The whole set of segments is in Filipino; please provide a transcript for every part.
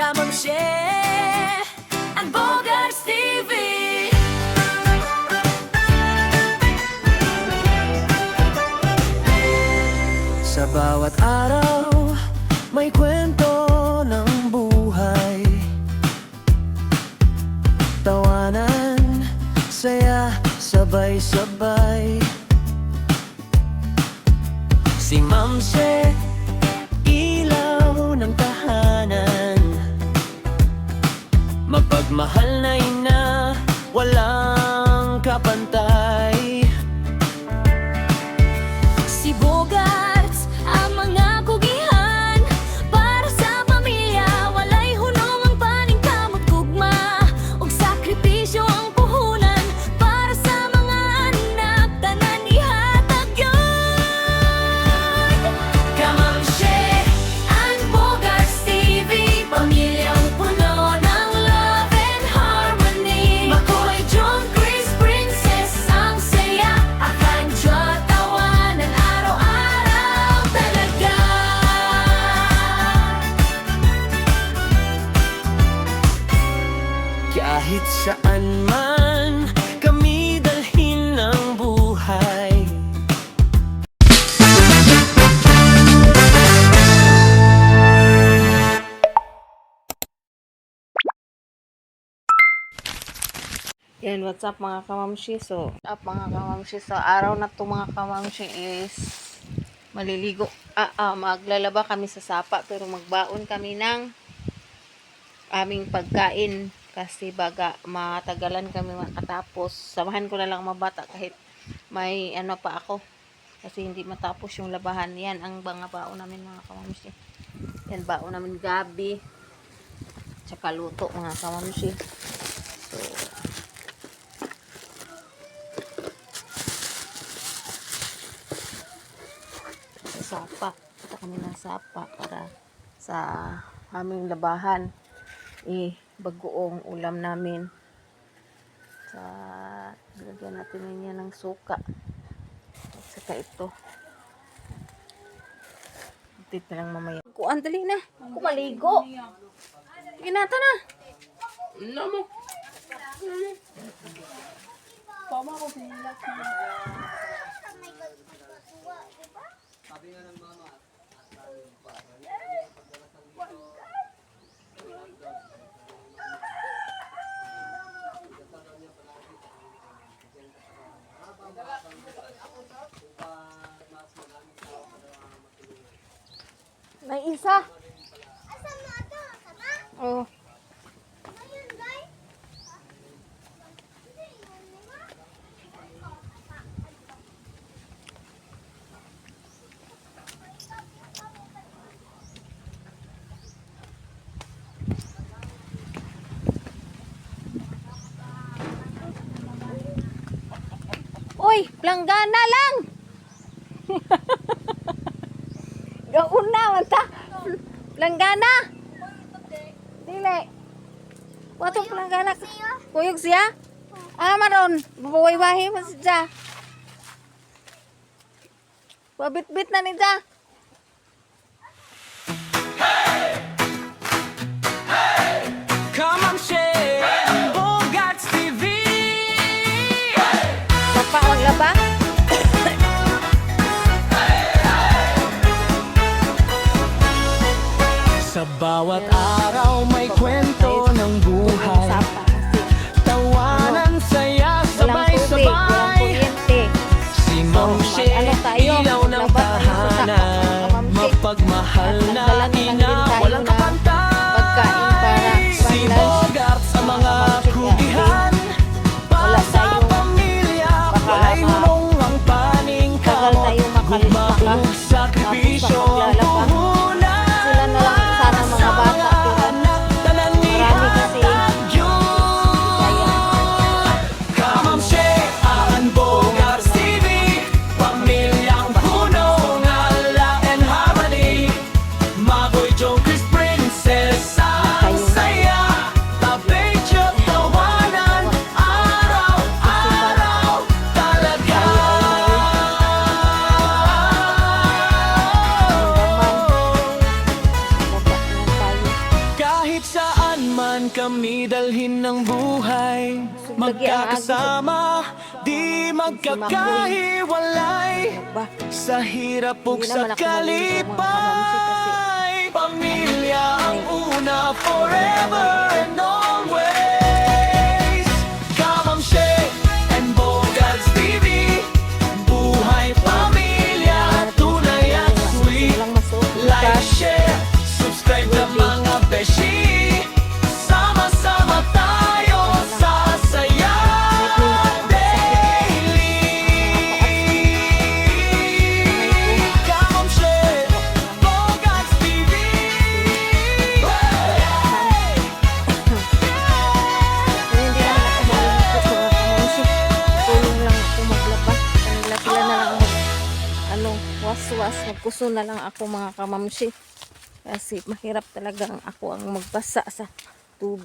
Kamamshe and Bogarts TV. Sa bawat araw, may kwento ng buhay. Tawanan, saya, sabay-sabay. Si Mamse, ilaw ng tahanan. Mapagmahal na ina, walang kapantay. Si Bogarts, ang mga kugihan para sa pamilya. Walay hunong ang paningkamot gugma, ug sakripisyo ang puhunan para sa mga anak. Tanan ihatag yun. Kamamshe and Bogarts TV, pamilyang puno ng love and harmony. Makoy, John, Chris, Princess, ang saya. Akanjo, tawanan araw-araw talaga. Kahit saan man kami dalhin ng buhay. Yan, what's up mga kamamshi? So, mga kamamshi, sa araw na to mga kamamshi is maliligo. Maglalaba kami sa sapa pero magbaon kami ng aming pagkain kasi baga matagalan kami makatapos. Samahan ko na lang mga bata kahit may ano pa ako kasi hindi matapos yung labahan. Yan ang mga baon namin mga kamamshi. Yan, baon namin gabi tsaka luto mga kamamshi. So, sapa. Ito kami ng sapa para sa aming labahan. Bagoong ulam namin. Sa lagyan natin niya ng suka. At saka ito. Update na lang mamaya. Kuan, dali na. Ako maligo. Ginata na. Ano mo? Tama ko sinilak. May isa. Oh. Uy, planggana lang. Gauna manta. Planggana. Dili. Wato planggana. Kuyog siya? Maron, bubuhay-wahi mo siya. Wabit-bit na niya. Kamamshe and Bogarts TV. Papa, maglaba. Sa bawat araw may kwento ng buhay. Sapa kasi Tawanan, saya, walang tubig, walang sabay-sabay. kuryente. Si Mamshe, ano tayo? ilaw ng Laban tayo sa tahanan. Mamshe. Mapagmahal na Dala na lang din ina, tayo walang na pagkain para kapantay. Si pang-lunch. Bogarts sa mga Mamshe, kugihan. Para Wala sa tayong- pamilya, baka walay hulong ang paning tagal kamot. tayo Gumabog sakripisyo ang maglalaba. puhunan. Sila na lang sana mga bata, pero man kami dalhin ng buhay, magkakasama, di magkakahiwalay. Ba? Sa hirap o Hindi sa naman ako maliligo, mga kamamsi, kalipay, pamilya ang una forever and always. Kamamshi and Bogarts TV, buhay pamilya, tunay at sweet. Walang masuot. Like, share, subscribe na mga beshi. Sama-sama tayo sa saya daily. Kamamshi, Bogarts TV. Hindi naman ako maliligo, mga kamamsi. Tulong lang ako maglaba. Kanila sila na lang was-was. Magkuso na lang ako, mga kamamsi. Kasi mahirap talaga ako ang magbasa sa tubig.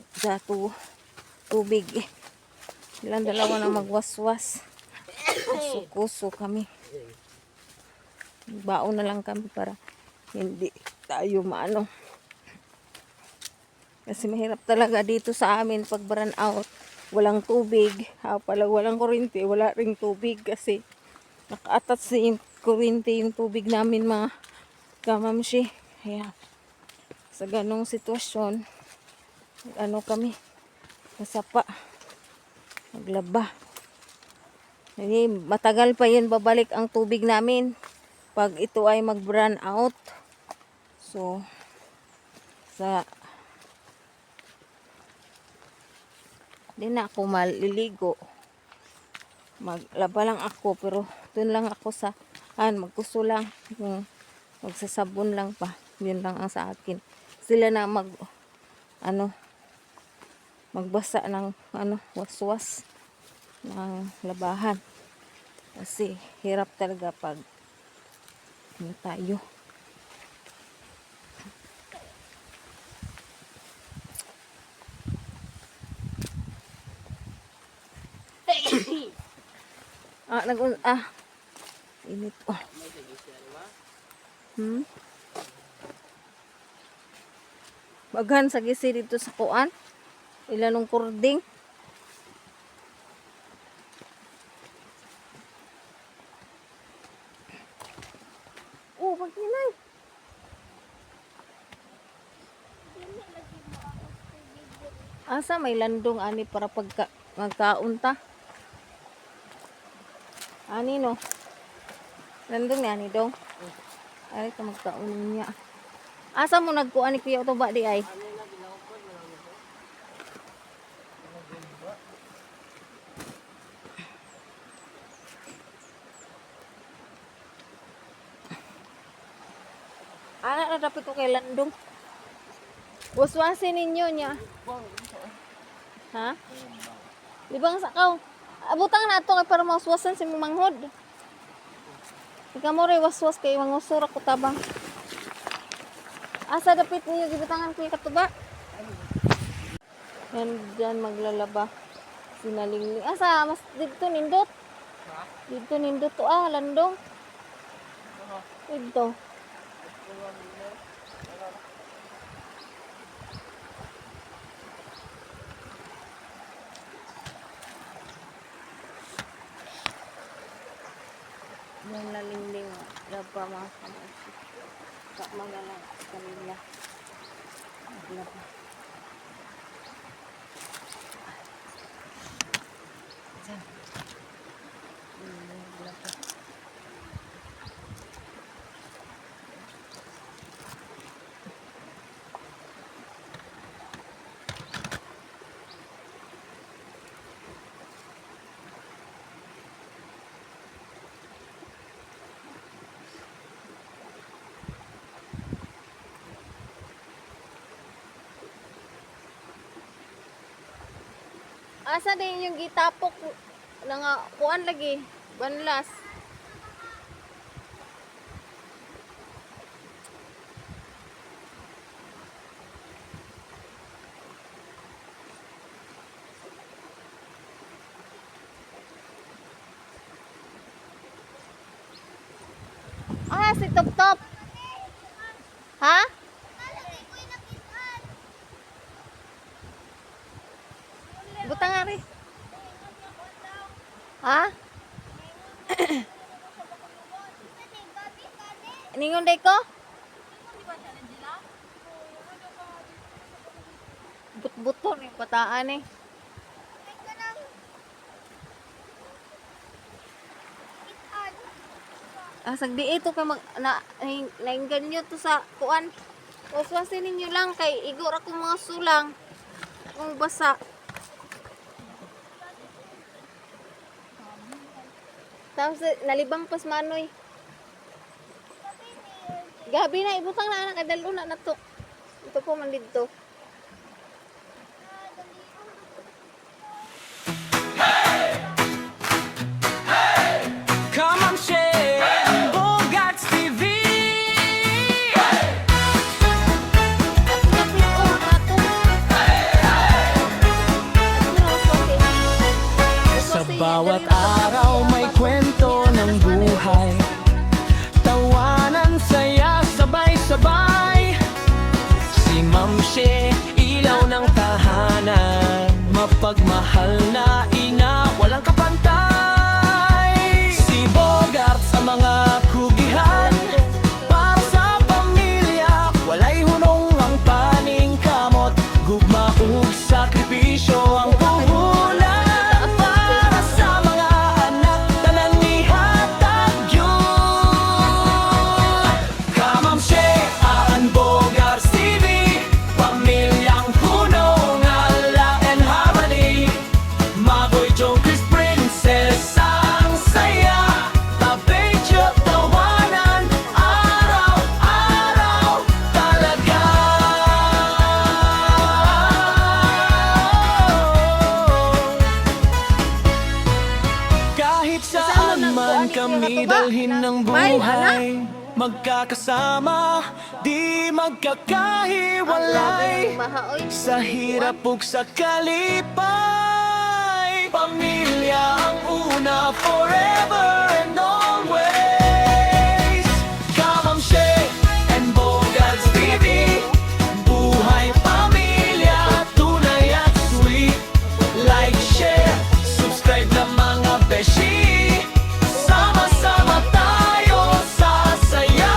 Silang dalawa na magwaswas. Kuso kami. Baon na lang kami para hindi tayo maano. Kasi mahirap talaga dito sa amin pag burn out. Walang tubig. Walang kuryente. Wala ring tubig kasi nakaatat yung kuryente yung tubig namin, mga kamamsi. Kaya sa ganong sitwasyon, kami, masapa, maglaba. Matagal pa yun babalik ang tubig namin pag ito ay mag-run out. So, di na ako maliligo. Maglaba lang ako, pero dun lang ako magkuso lang, magsasabon lang pa. Yun lang ang sa akin. Sila na magbasa ng waswas ng labahan. Kasi hirap talaga pag tayo. Init. Baghan sa gisi dito sa kuan. Ilanong kurding. Pagkinay. Asa may landong ani para magkaunta. Ani no. Landong ni ani dong. Ay ka magkaun niya. Asa mo nagkuan ni kuya to ba di ay? Ana na dapat ko kay landong. Waswasin ninyo niya. Ha? Di bang sakaw? Abutang na ito kay para maswasan si manghod. Ikaw mo rin waswas kay mangusura ko tabang. Asa dapit niyo gibutangan ko yung katuba? Yan dyan maglalaba. Sinalingling. Asa mas dito nindot? Dito nindot to landong. Dito. Yung nalingling laba mga kamasi. Mga lang kanila. Maglaba. Diyan. Maglaba. Asa din yung gitapok nga kuan lagi banlas. Si Top Top. Ha? But-buton yung pataan eh. Sagdi ito kay mag nainggan nyo to sa kuan. Waswasin ninyo lang kay igor ako mga sulang. Kung basa. Tapos nalibang pas manoy. Gabi na ibutang na anak adalo na to. Ito po man dito. Kamamshi Bogarts TV. Sa bawat araw may kwento ng buhay, tawanan, saya, sabay-sabay. Si Mamshi, ilaw ng tahanan, mapagmahal na ina, walang kapantay. Si Bogart sa mga kugihan, para sa pamilya, walay hunong ang paning kamot, gugma ug sakripisyo ang puhunan. Para sa mga anak, tanan nihatag yun. Kamamshi, Aan Bogarts TV, pamilyang puno ng ala and harmony. Makoy Joe, Chris Princess, ang saya, tabedyo, tawanan, araw-araw talaga. Kahit saan man kami dalhin ng buhay, magkakasama, di magkakahiwalay. Mahaoy. Sa hirap ug sa kalipay, pamilya ang una, forever and always. Kamamshi and Bogarts TV, buhay pamilya, tunay at sweet. Like, share, subscribe na mga beshi. Sama-sama tayo sa saya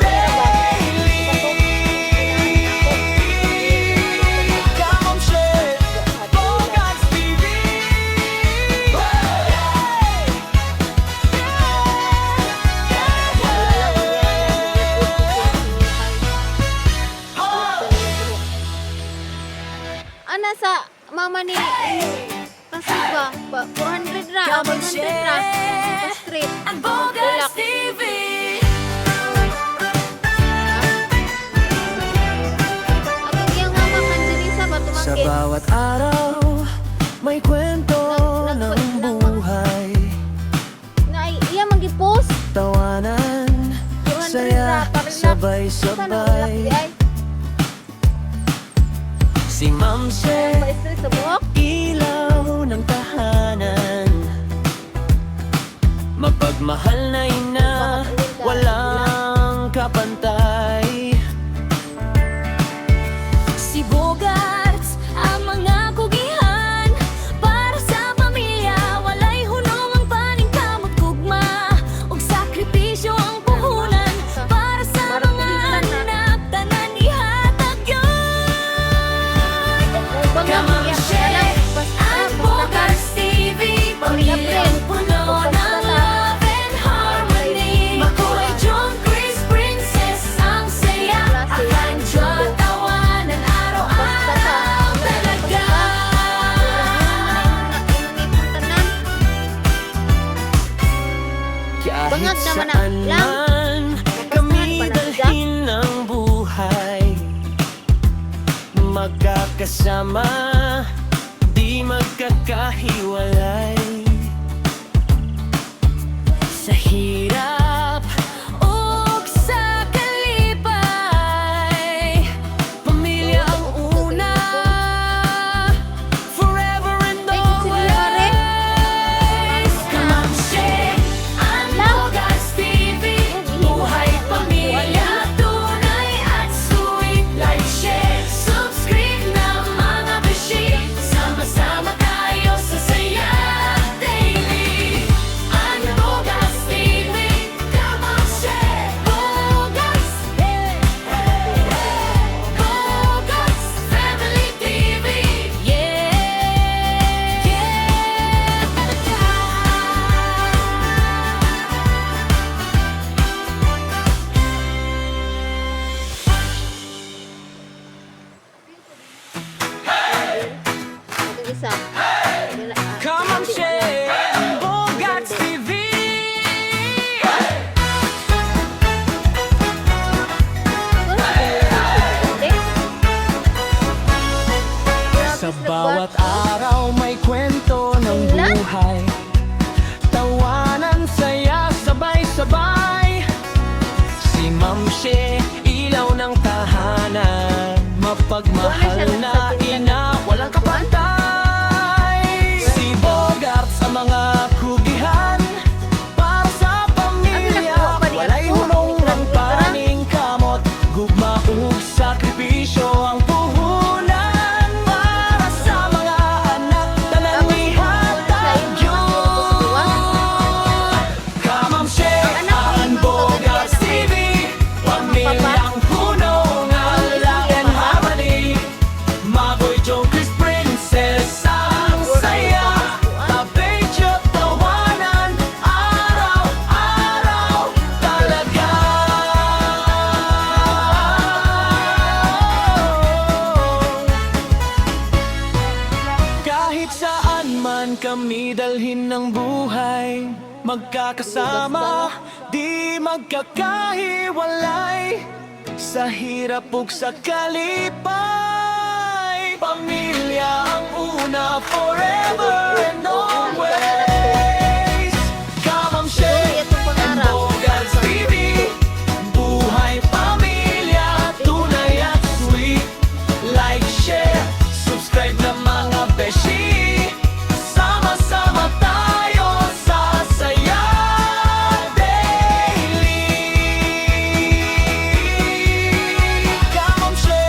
daily. Kamamshi, Bogarts TV. Ana sa mama ni kasi ba 400 ra, 500 ra sa street. Ang Bogarts Bulak. TV. Atong iyang mama kan diri sa Sa Batumangkit. bawat araw, may kwento ng buhay, Na iya magi-post. tawanan, 400 saya, ra para sabay-sabay. Si Mamshi, Ba street sa buhok. ilaw ng tahanan, mapagmahal na ina, walang kapantay. Si Bogarts, ang mga kugihan, para sa pamilya, walay hunong ang paning kamot gugma, ug sakripisyo ang puhunan, para sa mga anak, tanan ihatag yun. Kamamshi, Ang Bogarts TV, pamilyang puno ng love and harmony. Makoy John, Chris Princess, ang saya, akan Diyo, tawanan, araw-araw talaga. kahit Bangag naman na saan lang. man kami dalhin ng buhay, magkakasama, di magkakahiwalay. Sa hirap Ug sa kalipay, pamilya ang una, forever and always. Kamamshi, ang Bogarts TV, buhay pamilya, tunay at sweet. Like, share, subscribe na mga beshi, sama-sama tayo sa saya pagmahal na ina, walang kapantay. Si Bogart sa mga kugihan, para sa pamilya, walay hunong ng paning kamot. Gugma ug sakripisyo ang puhunan, para sa mga anak tanan nihatag yun. Kamamshe, ang Bogart TV, pamilyang puno ng love and harmony. Maboy Joe, Chris Princess, ang saya. Tabedyo, tawanan, araw-araw talaga. Kahit saan man kami dalhin ng buhay, magkakasama, di magkakahiwalay. Sa hirap ug sa kalipay, pamilya ang una, forever and always. Kamamshe, and Bogart TV, buhay pamilya, tunay at sweet. Like, share, subscribe na mga beshi. Sama-sama tayo sa saya daily. Kamamshe,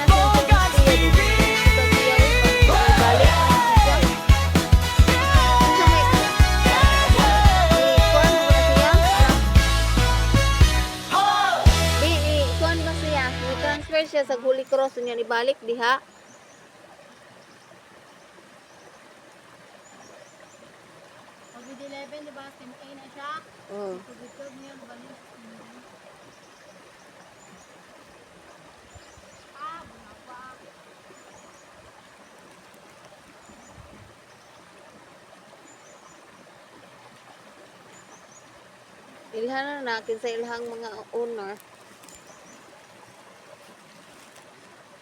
Bogart TV. Kuan ba siya? I-transfer siya sa Holy Cross niya ibalik diha. COVID-11, di ba? Campaign na siya. Oh. COVID-12 niya, balik. Bumaba. Ilhan na nakin sa ilhang mga owner.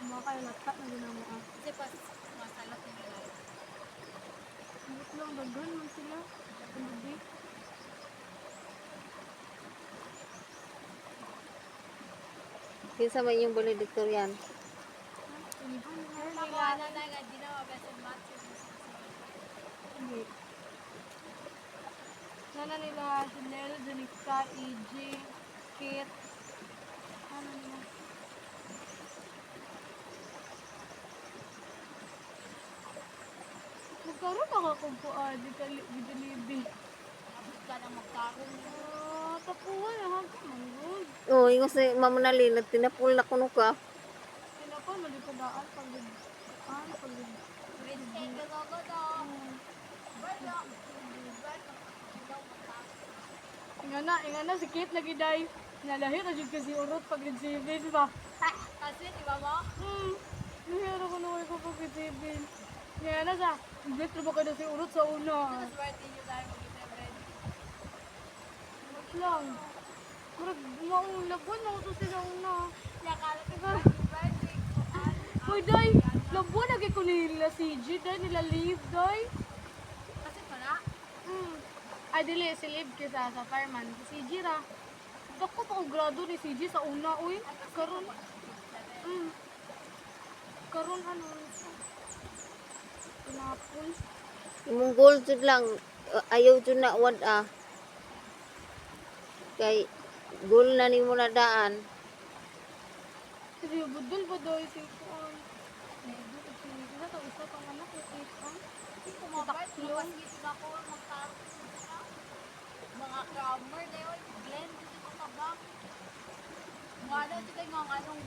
Mga kayo, laptop na din mo. Kasi pas, masalap yung live. Hindi lang bagon man sila. Hindi. Kinsa man yung valedictorian. Pagkawanan na nga, di na mabesan match. Hindi. Sana nila, Chanel, Janica, EJ, Kit. Ano nila? Magkaroon ako kung di ka libi. Abot ka na magkaroon. Tapuan na hanggang manggod. Oh, ingon si Mama Nalin, tinapul na kuno ka. Tinapon, malipadaan pag Red egg ka ako daw. Ingana, si Kate lagi day. Nalahir na dyan kasi urot pag grade 7 ba? Kasi, di ba mo? Nahira ko na ko pag grade 7. Ingana sa, bet ba ka na si urot sa una? Mas birthday nyo tayo mag-celebrate. Wait lang. Kurag, maong labon na ito sila una. Yakala ka ba? Birthday. Hoy, day! Labon lagi ko nila si G, day nila leave, day. Kasi pala? Ay, dili, si Liv kisa sa fireman. Si CG ra. Dako pa ko grado ni CG sa una, uy. Karon. Karon ano? Pinapon. Imong goal jud lang, ayaw jud na wad Kay goal na nimo na daan. Kasi budol ba daw si Kuan? Isa to, isa pang anak ni Kuan. Kumabay, kumabay ako magkaroon. Mga grammar na yun, blend dito ko tabak. Mga ano, dito yung anong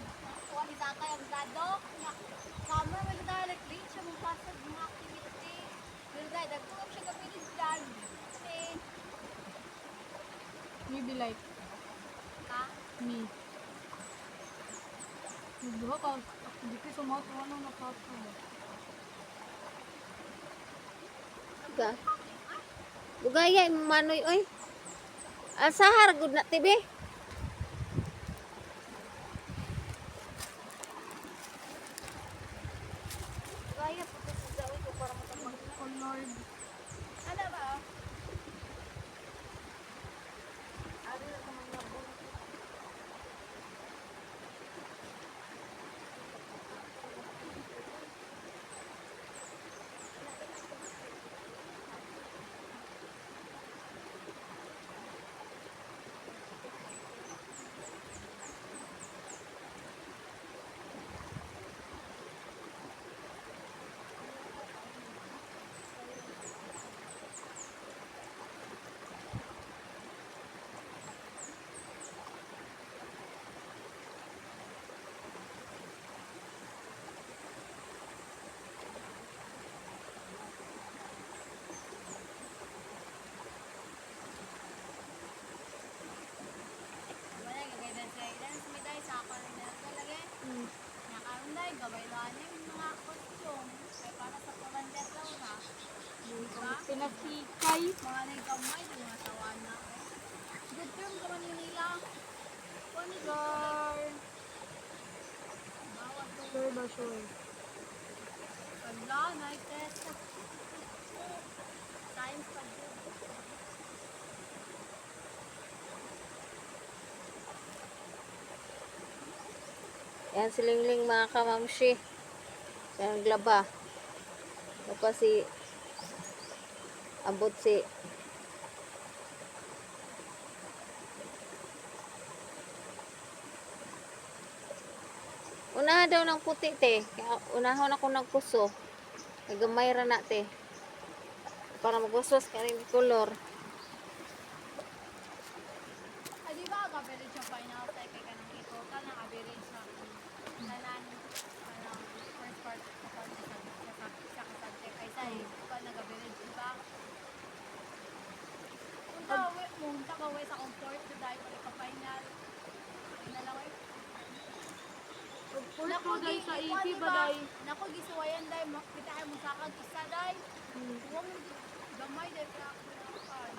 kuha ni tatay ang gado. Grammar, may dito like siya mong pasag mga activity. Pero dahil, nagtulog siya kapilit dyan. Kasi, maybe like, me. Nagbuha ka, activity sa mga kuha nang nakasal. Bugaya imong manoy oy. Asahar gud na tibi. Bugaya po sa dawi ko para matapang Oh Lord. Ano ba? Ari na sa mga labon. day, gabay lang yung mga costume. Ay para sa Polandet daw na. Diba? Pinasikay. Mga nagkamay, mga tawana. Good term ka man yun nila. Kung ano Sure. bawat to. Sure ba sure? Pagla, night test. Science pa dyan. Yan si Lingling mga kamamshi. Yan naglaba. Tapos si abot si unahan daw ng puti te. Kaya unahon ako ng puso. Nagamay ra na te. Para magusos ka rin color. Ah, di ba, average yung final type kay kanang ito, kanang average sa tanan, kanang first part sa sa kasabte kay sa ikaw nag-average, di ba? Kung tagaway sa comfort, sa dahil pa rin pa-final. Ay na lang eh. Pagport mo dahil sa EP ba dahil? Naku, gisuwayan dahil, makita mo sa kag isa dahil. Huwag gamay dahil kaya ako nakakan.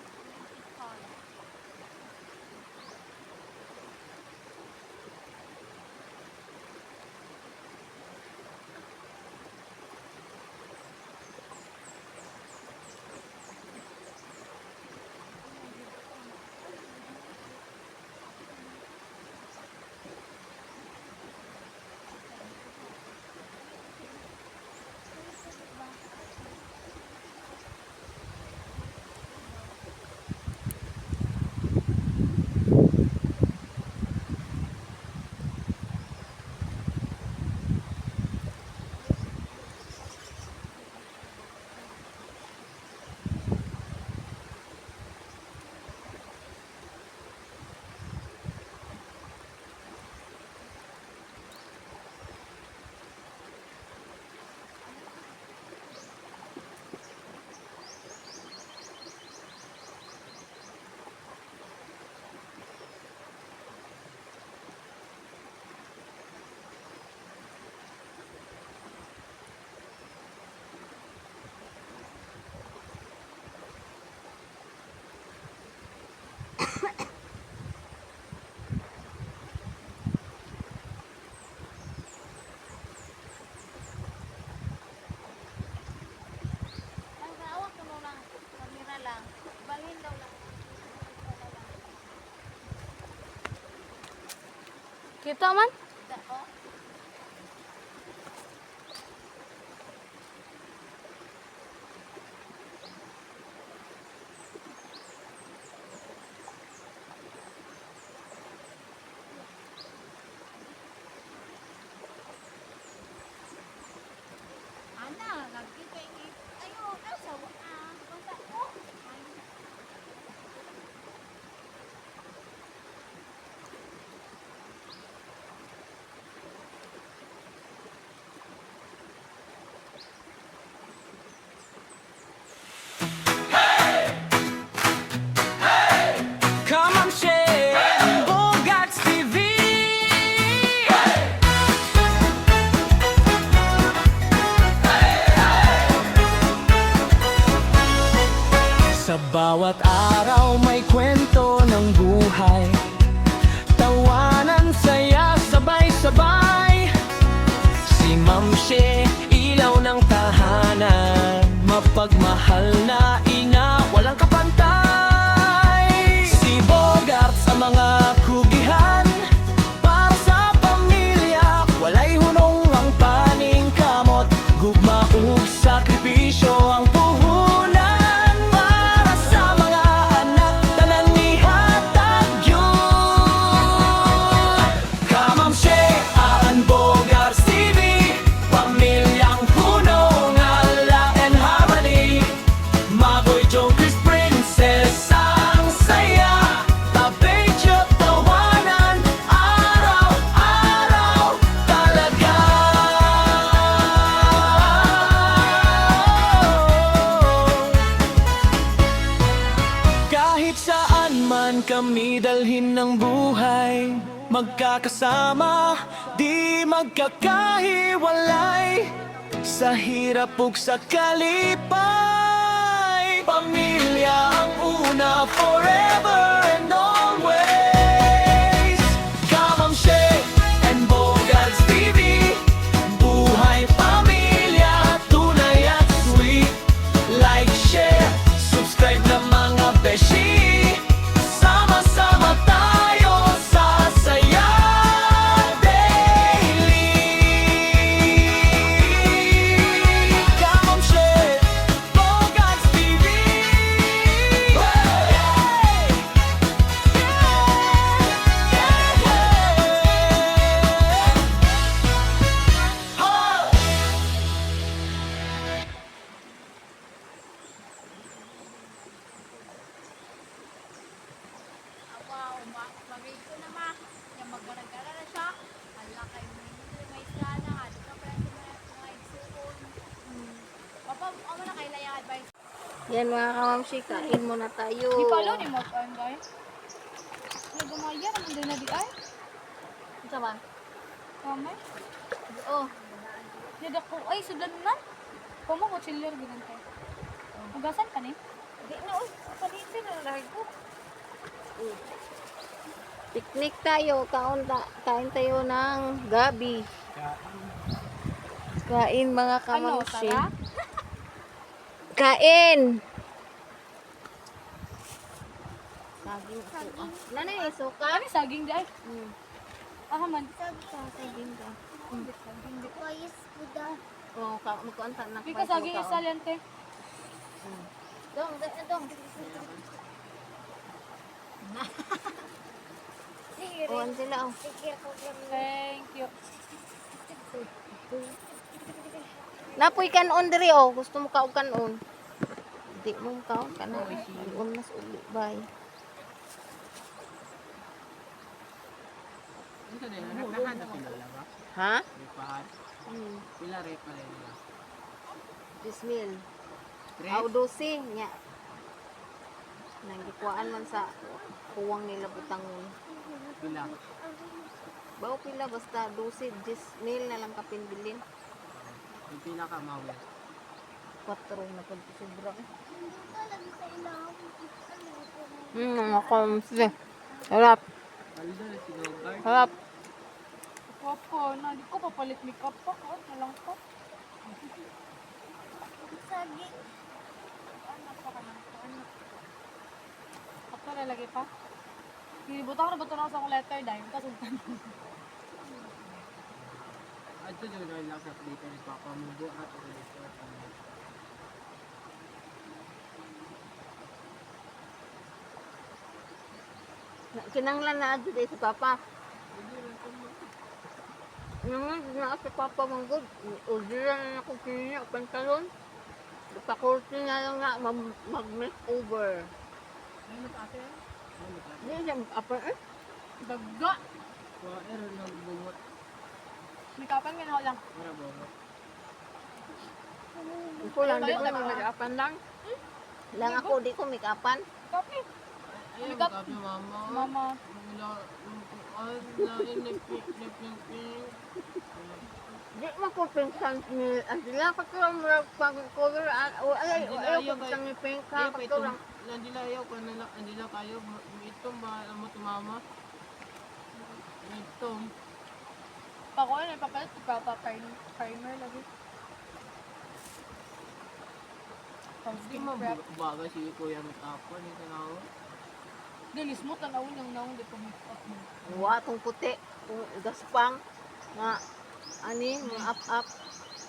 Nag-aawak ko nung lang, kamera lang. Balhin daw lang. Kita man? Dako. Ana, nagkita yung ayo, asa basta ko. Kamamshi, Bogarts TV. Sa bawat araw may kwento ng buhay, tawanan, saya, sabay-sabay. Si Mamshi, ilaw ng tahanan, mapagmahal na ina, walang kapantay. Si Bogarts ang mga kugihan, para sa pamilya, walay hunong ang paning kamot. Gugma ug sakripisyo ang puhunan, para sa mga anak, tanan nihatag yun. Kamamshi, aan Bogarts TV, pamilyang hunong ala and harmony. Magoy Joe Chris Princess ang saya, tabay tawanan, araw-araw talaga. Kahit saan man kami dalhin ng buhay, Magkakasama, di magkakahiwalay. Sa hirap ug sa kalipay, pamilya ang una, forever and always. Kamamshe and Bogads TV, buhay pamilya, tunay at sweet. Like, share, subscribe na mga beshi. Sama-sama tayo sa saya daily. Kamamshe, Bogads TV. Wow, bagay ko na ma. Yung magkaragara na siya. Hala kay may sana. Hadi ka pa sa mga igsuon. Papa, ako na kay layang advice. Yan mga kamamshi, kain muna tayo. Di palo ni mo kan guys. Nagumaya naman din na di ay. Ito ba? Kamay. Oh, Dida ko ay sudan na. Komo ko chiller ginante. Ugasan ka ni? di na. Uy, palitin na lang ko. Picnic tayo, kain tayo ng gabi. Kain mga Ano, kamamshi. tara? Kain! Saging ito. Nanay, suka? Kami saging di ay. Hmm. Ah man. Saging ka. Oh, Oo, magkuanta na. Di ka saging isa lente. Dong, dong. Oh, Angela, oh. Thank you. Napoy kanon diri, oh. Gusto mo kaog kanon. Di mo kaog kanon. Iyon mas uli, bye. Ha? Hmm. Pila rep pala nila. Bismil. Aw dosi nya. Nangikuan man sa kuwang nila butangon. Pila. Bawo pila basta dosi, Bismil na lang kapin bilin. Yung pila ka mawala. 4 na pud sobra. Mga kamsi. Harap. Aldo na sinugard. Harap. Papa, na di ko papalit makeup pa. Kaot na lang pa. Saging. Ano pa ka nang ano? Ako lalagay pa. Butang na ba ito na sa akong letter dahil kasultan. Ato dyan na lang sa dito ni Papa Mubo at ito dito. Kinanglan na adto sa papa. Naman na sa papa manggod. Order na ako kiniya pantalon. Pakurti na lang nga mag-makeover. Ano mag-ate yan? Ano mag-ate? Hindi siya mag-upper eh. Daga! Kuha error ng bungot. Mikapan nga na ako lang. Mara bungot. Ito lang, di ko naman make-upan lang. Lang ako, di ko make-upan. Kapi! Ayun, Makeup. kapi mama. Mama. Wala. Lain nagping. Di mo ko pinsan ni Angela, pagkurang pag-cover, ayaw ko pinsan ni Pink ha, pagkurang. Nandila ayaw ka na lang. Nandila kayo. Itong ba alam mo tumama? Itong. Ako na ipapalit, primer lagi. Hindi mo baga si Kuya Matapon. Ito na ako. Dilis mo, tanawin yung naong di ko makeup mo. Wa tong puti, tong gaspang, nga, ani, mga up-up.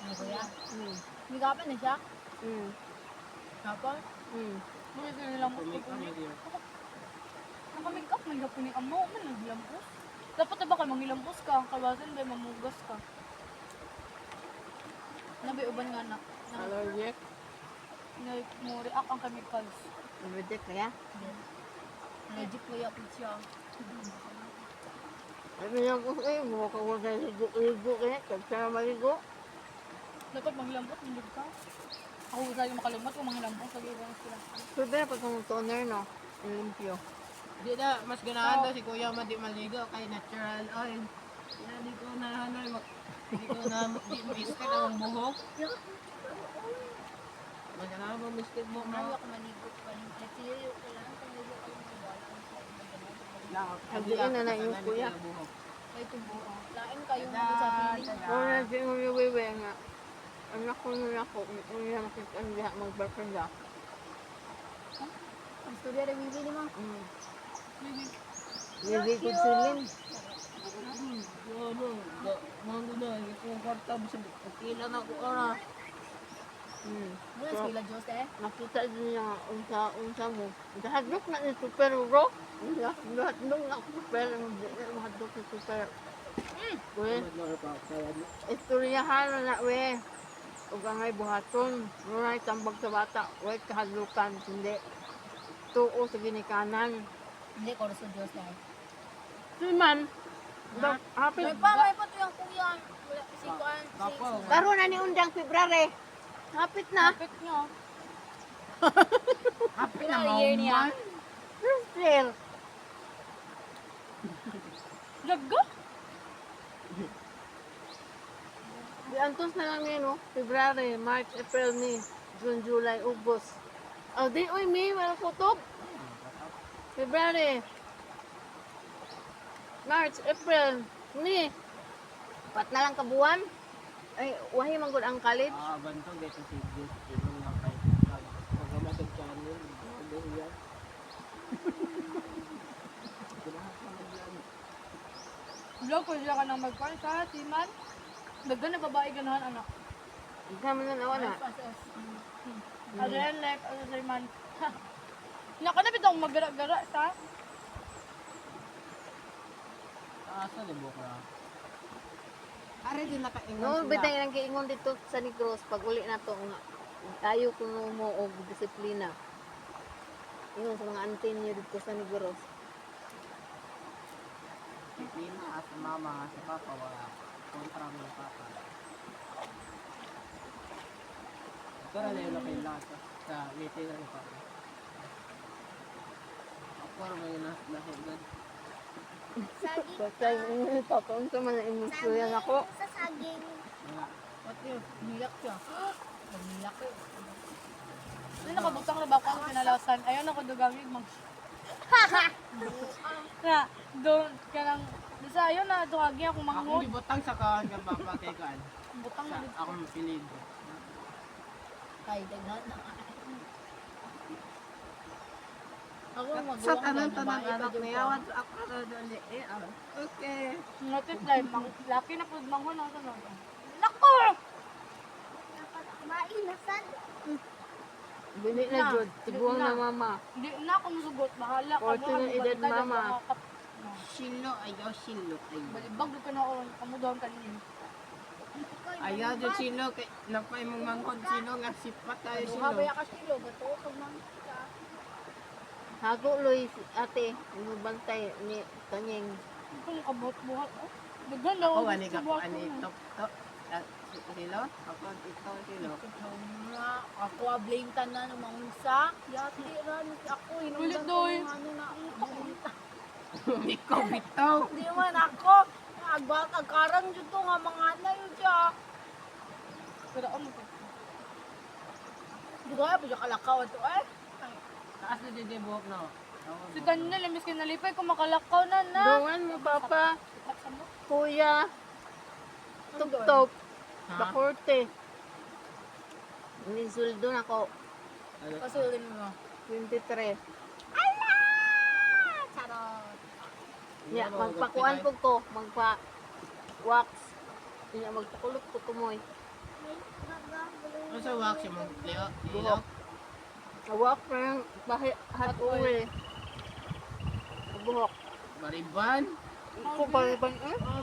Ano ko yan? Migapan na siya. Kapag? Bakit na nilang mo? Kumik kami diyo. Naka-makeup, may gapunin ka mo. Man, naglampos. Dapat na ba kayo mangilampos ka? Kawasan ba, mamugas ka? Nabi, uban nga na. Allergic. Mo react ang chemicals. Allergic kaya? Legit mo yapit siya. Sabi niya ko, buka ko sa ligo kaya, kaya maligo. Dapat mangilampos, hindi ka. Ako sa'yo makalimot kung mangilampos. Lagi ba sila? Pwede na pa itong toner, no? Limpyo. Di na, mas ganahan daw si Kuya Madi maligo kay natural oil. Kaya di ko na di ko na di misket ang buhok. Mas ganahan mo misket mo Ano mo. ako maligo pa rin. Nagsilyo ko lang. Pag-ligo ko lang ng wala. Sabi na na yung kuya. Ay, tubo. Lain kayo mo sa feeling. Kung na di mo liwiwi nga. Anak ko nila ko. Kung nila makita niya mag-boyfriend niya. Ang storya rin bibili mo. Liligod silin. Ano, mano na, yung kwarta mo sa pagkila na ko ara. Muna sila Diyos eh. Nakita din niya nga unsa mo. Dahadlok na ni super bro. Dahadlok na ako super. Dahadlok ni super. We, istoryahan na we. Ug angay buhaton. Nunay tambag sa bata. We, kahadlukan. Hindi. Tuo sa ginikanan. Hindi ko sa Diyos eh. Siman. Happy. May pa ito yung kuya. Wala, si Kuan. Karoon na ni undang February. Hapit na. Kapit nyo. Happy Wala, na year niya. April. Jaga? Di antos na lang ni no. February, March, April ni. June, July, August. Oh, di oy May, wala kutob. February. March, April, ni. Pat na lang kabuan. Ay, wahi man gud ang college. Bantog dito si Diyos. Ilong lang kay pagkamatag channel. Yan. Vlog ko sila ka nang magkuhan sa Timan. Dagan na babae ganahan anak. Ikaw man na wala. Adrian life, ano sa man. Nakanapit akong magara-gara sa. Asa ni Bukra? Are din nakaingon No, sila. bitay lang kiingon dito sa Negros pag uli na to nga. Tayo kuno mo og disiplina. Ingon sa mga auntie niyo dito sa Negros. Pipina at mama sa papa wala. Kontra mo ng papa. Ito na lang yung kay lahat sa meeting na ni papa. Ako rin may nahigan. Basta yung papunta man na imusluyan ako. Sa saging. Wala. What yun? Nilak siya. Nilak ko. Ano nakabutang na ba ako ang pinalasan? Ayaw na ko dugangig mag... Na, doon ka nang... Bisa ayaw na dugagi akong Ako manghod. gibutang sa kawan ng papa kay Kaan. Butang Sa na dito. akong pilig. Ay, daghan na. Ako Sa tanan-tanan anak ni awan ako na doon eh. Okay. Notice live, laki na po manghod ang sunod. Nako! Mainasan. Bili na jud, tiguang na mama. Hindi na ako musugot. Bahala ka. Forty na edad, mama. Silo ayaw silo ayaw. Balibag ka na oron. Kamu doon kanina. Ayaw dyan silo kay napay mong mangkod silo nga sipat tayo Duha silo. ba ya ka silo? Bato pag mangka. Hago loy ate, ano bantay ni Tanyeng. Kung kabot-buhat. Dagan daw. Ako ani ka ani tok tok. Silo? Ako ito silo. Ako blame tanan ng mangunsa. Yati ran ako Ulit hinungdan doy. ko ano na ang Ikaw bitaw. Di man ako. Agkarang dito nga mga na yun siya. Pero ano pa? Di ko pa siya kalakaw ito eh. Taas na dyan buhok na. Si Daniel, imbis kinalipay, kumakalakaw na na. Dungan mo papa, Saksa mo. kuya, tuptop, Ha? pakorte. Nisuldo na ko, Ano? Pasulin mo. 23. Charot. Nya magpakuan po ko, magpa-wax. Nya magpakulot ko kumoy. Ano sa wax yung mong Leo? Buhok. Wax pa yung hot oil. Buhok. Bariban? Iko pa ibang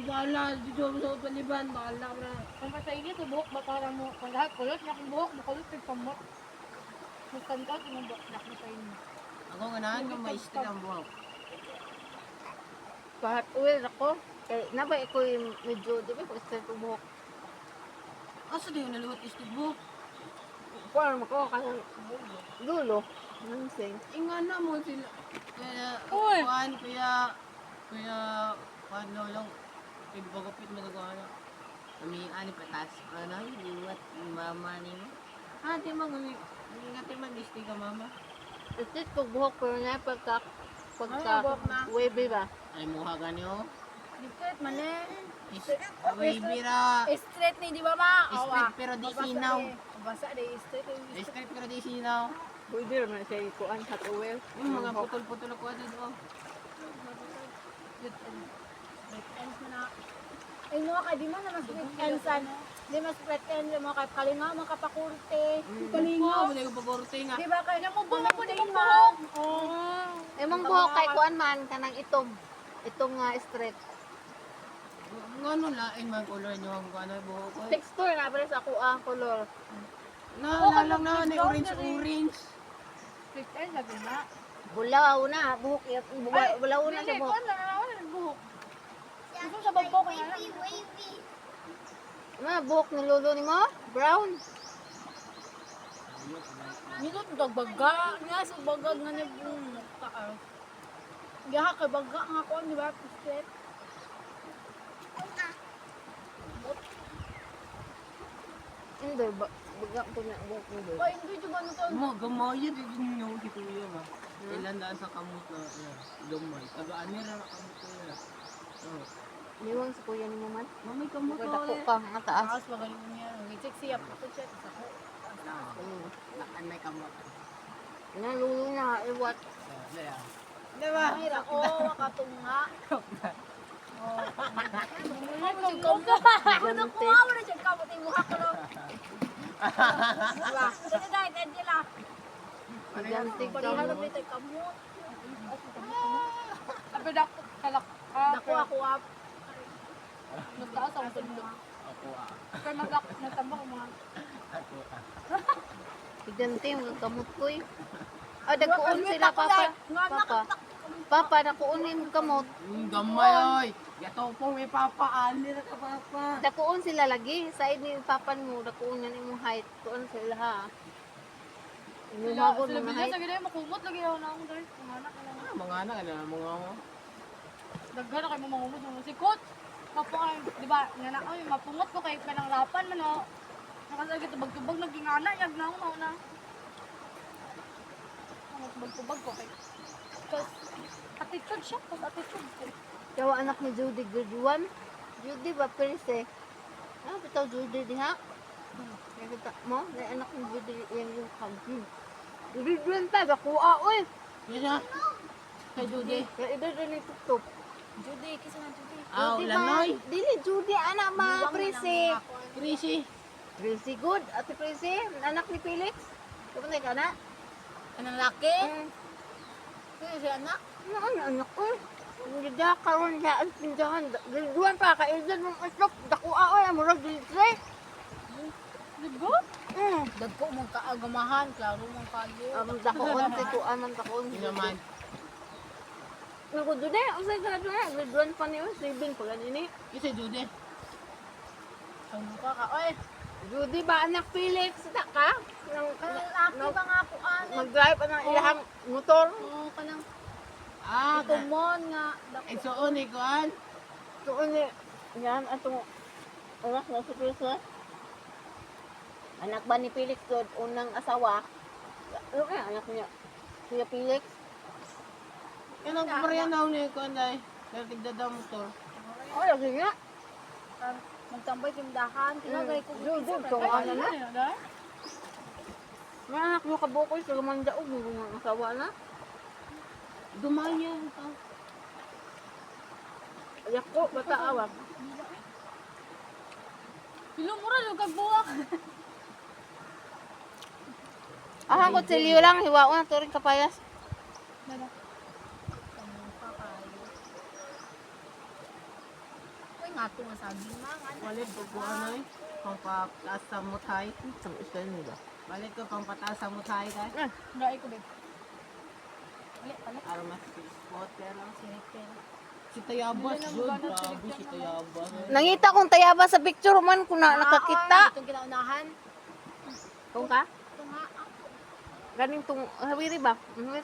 Bahala. Dito mo sa paliban. Bahala ka na. Kung pa sa inyo, sa buhok, baka mo, kung lahat kulot niya kung buhok, makulot kay pamot. Mustan ka, kung buhok na sa inyo. Ako ganahan kung maistig ang buhok. pa-hot oil ako. Kay nabay ko yung medyo, di ba, pag-start ko buhok. Asa di yung naluhot istig buhok? Kuan mo ko kanang dulo. Nansing. Ingana mo sila. Kaya, Uy! kuya, lolong, pagpagupit mo nagawa na. Kami, ani patas, iwat, mama ni mo. Ate, ngati mag-stay ka, mama. Itit ko buhok pero na pagka buhok na. wavy ba? Ay, muha ganyo. Dikit man eh. Wavy ra. Straight ni di ba ma? Straight pero di sinaw. Basa de straight eh. Straight pero di sinaw. Pwede naman siya ikuan hot oil. Yung mga putol-putol ako ano do. Straight ends mo na. Ay mo kay di man na mas straight ends an. Di mas straight ends mo kay kalinga makapakurte. Kalinga, wala ko pagorte nga. Di ba kay mo buhok mo di buhok. Emong buhok kay kuan man kanang itom. Itong nga straight. Ngano lain man color nyo ang ano buhok ko. Texture na pero sa kuha color. Lang na ni orange. Straight ends lagi na. Bulaw na buhok bulaw na sa buhok. Ano na buhok. Gusto sa bangko kay na. Ma buhok ni lolo ni mo? Brown. Minut dagbaga nga sa bagag nga ni ta. Gaha kay baga nga ko di ba straight. Hindi ba baga po na buhok ni lolo. Ba hindi juga no to. Mo gamaya din nyo kituya ba. Ilan daan sa kamot na gamay. Tagaan nila na kamot nila. Oh. Niwang sa kuya ni mo man. Mamay kamot Magdako na. ka nga taas. Taas magaling niya. Sexy up to siya sa ko. Nakan may kamot. Nga lolo na iwat. Diba? Ay rako makatunga. Ay kung ano ko wala siya kamot yung mukha ko no. Diba? Sige dai Angela. Gantig Pari ka halap mo. nito kamot. Abi dak kalak. Dako ako up. Nagtaas ang tundo. Ako Kaya natambak ko mga. Iganti mo kamot ko eh. Ah, dagkuon sila papa. Papa. Papa, nakuunin mo kamot. Gamay oy. Gato po may papaali na ka papa. Dakuon sila lagi. Side ni papan mo, dakuon yan imong height. Kuon sila ha. Lumagod Sila mga bilya height. sa gina makumot lagi ako na akong dahil. Mga anak na lang. Mga anak na mga mo. Daghan na kayo mamangumot mo. Si Kot, mapungay, di ba, nga na, ay, mapungot ko kay pananglapan man, o. Nakasagit, tubag-tubag, naging ana, yag na ako na. Tubag-tubag ko kay. Kasi, attitude siya, kasi attitude. Kawa anak ni Judy, grade 1. Judy ba, Perse? Ah, bitaw Judy di ha? Nakita mo? Na anak ni Judy, yung kagin. Grade 1 pa, bakuha, uy. Yan kay Judy. Kaya ito rin ni tutup. Judy, kisa na Judy. Aw, Judy ba? lanoy. Dili, Judy, anak ma, Perse. Crazy. Perse, good. Ate Perse, anak ni Felix. Kapatay ka na? Anong laki? Kaya si anak? Ano, anak ko? Hindi da karon siya ang tindahan. Grade 1 pa, kaildan mong itlop. Dakuha ko, murag grade 3. Digo? Dagko mong kaagamahan, klaro mong kayo. Dakuon, tituan man dakuon. Hindi naman. Naku, Judy, usay ka na doon. Grade 1 pa niyo, 7 pa ganini. Kasi Judy. Ang mukha ka, oy. Judy ba, anak Felix? Sita ka? Laki ba nga po, ano? Mag-drive pa ng ilahang motor. Oo, kanang Ah, kumon nga. Igsoon ni Kuan. Tuon ni, yan, atong anak na si Felix. Anak ba ni Felix doon, unang asawa? Ano kaya anak niya? Kuya Felix? Yan ang kumariyan na ni Kuan dai. Pero tigdada motor. Oh, lagi nga. Magtambay tindahan. Kinagay ko. Doon, tungan na na. Mga anak nyo kabukoy sa lumandaog, mga asawa na. Dumaya ka. Ayak ko, bata awak. Pilumura yung kagbuwak. Ah, ko silyo lang, hiwaon na turing kapayas. Dada. Uy, nga ito nga sabi nga. Walit ko po ano eh. Pampataas sa muthay. Sa style nila. Balik ko pampataas sa muthay ka. Dai ko, babe. Pali. Aromas spot pero. Siripin. Si Tayabas yun. Grabe si Tayabas. Nangita kong tayaba sa picture man kung na nakakita. Itong kinaunahan. Kung ka? Itong Ganing tong hawiri ba?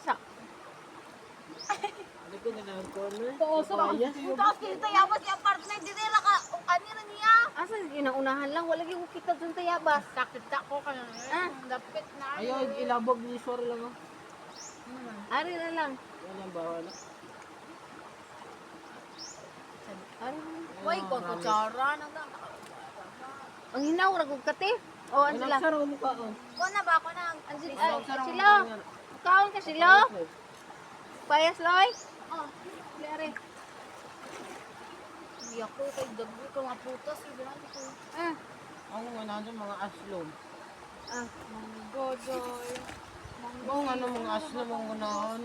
Sa Ano ko na lang corner? Pauso na. Tapos kita yabas yung partner, di nila ka, o kanina niya. asa ginaunahan lang wala gyud ko kita dun tayabas. Sakit ko ka na. Dapit na. Ayaw, ilabog ni sorry lang oh. Ari na lang. Walang bawal. Ari na lang. Uy, kutsara. Ang hinaw ra gud kate. O an sila. Saro mo ka oh. Ko na ba? Ko na. Sila. Kaon ka sila. Payas loy. Oh, klare. Hindi ako kay dagbo ko mga putas. Hindi na ko. Ako nga nandiyan mga aslom. Godoy. Oo nga no, mga aslom ang ganahan.